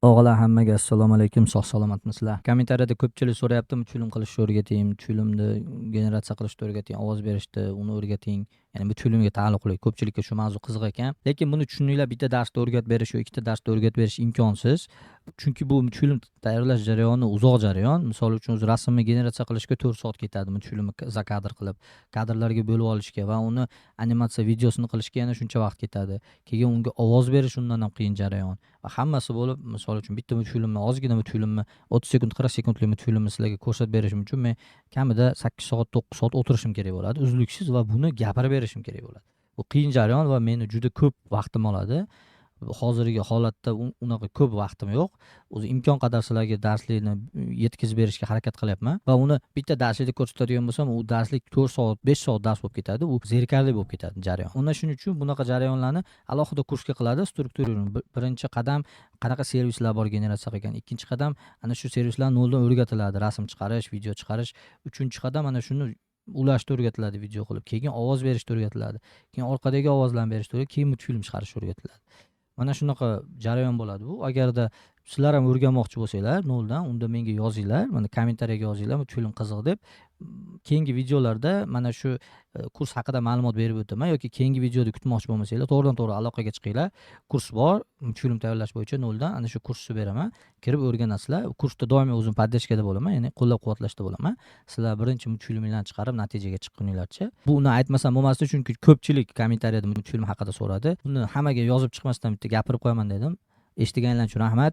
O'g'lar hammaga assalomu alaykum, sog' salomatmisizlar? Kommentariyada ko'pchilik so'rayapti, multfilm qilishni o'rgating, multfilmni generatsiya qilishni o'rgating, ovoz berishni, uni o'rgating. Ya'ni multfilmga taalluqli ko'pchilikka shu mavzu qiziq ekan. Lekin buni tushuninglar, bitta darsda o'rgatib berish yo ikkita darsda o'rgatib berish imkonsiz. Chunki bu multfilm tayyorlash jarayoni uzoq jarayon. Misol uchun o'zi rasmni generatsiya qilishga 4 soat ketadi multfilmni zakadr qilib, kadrlarga bo'lib olishga va uni animatsiya videosini qilishga yana shuncha vaqt ketadi. Keyin unga ovoz berish undan ham qiyin jarayon. Va hammasi bo'lib, misol uchun bitta multfilmni, ozgina multfilmni 30 sekund, 40 sekundlik multfilmni sizlarga ko'rsatib berishim uchun men kamida 8 soat, 9 soat o'tirishim kerak bo'ladi uzluksiz va buni gapirib berishim kerak bo'ladi. Bu qiyin jarayon va meni juda ko'p vaqtim oladi. Hozirgi holatda unaqa ko'p vaqtim yo'q. O'zi imkon qadar sizlarga darslikni yetkazib berishga harakat qilyapman va uni bitta darslikda ko'rsatadigan bo'lsam, u darslik 4 soat, 5 soat dars bo'lib ketadi. U zerikarli bo'lib ketadi jarayon. Unda shuning uchun bunaqa jarayonlarni alohida kursga qiladi, strukturирован. Birinchi qadam qanaqa servislar bor generatsiya qilgan. Ikkinchi qadam ana shu servislar noldan o'rgatiladi, rasm chiqarish, video chiqarish. Uchinchi qadam ana shuni ulashni o'rgatiladi video qilib. Keyin ovoz berishni o'rgatiladi. Keyin orqadagi ovozlarni berishni o'rgatiladi. Keyin multfilm chiqarish o'rgatiladi. Mana shunaqa jarayon bo'ladi bu. Agarda sizlar ham o'rganmoqchi bo'lsanglar noldan, unda menga yozinglar, mana kommentariyaga yozinglar, multfilm qiziq deb. Keyingi videolarda mana shu kurs haqida ma'lumot berib o'taman yoki keyingi videoda kutmoqchi bo'lmasanglar, to'g'ridan-to'g'ri aloqaga chiqinglar. Kurs bor, multfilm tayyorlash bo'yicha noldan ana shu kursni beraman. Kirib o'rganasizlar. Kursda doimiy o'zim podдержкада bo'laman, ya'ni qo'llab-quvvatlashda bo'laman. Sizlar birinchi multfilminglarni chiqarib natijaga chiqquninglarcha. Buni aytmasam bo'lmasdi, chunki ko'pchilik kommentariyada multfilm haqida so'radi. Buni hammaga yozib chiqmasdan bitta gapirib qo'yaman dedim. Eshitganinglar uchun rahmat.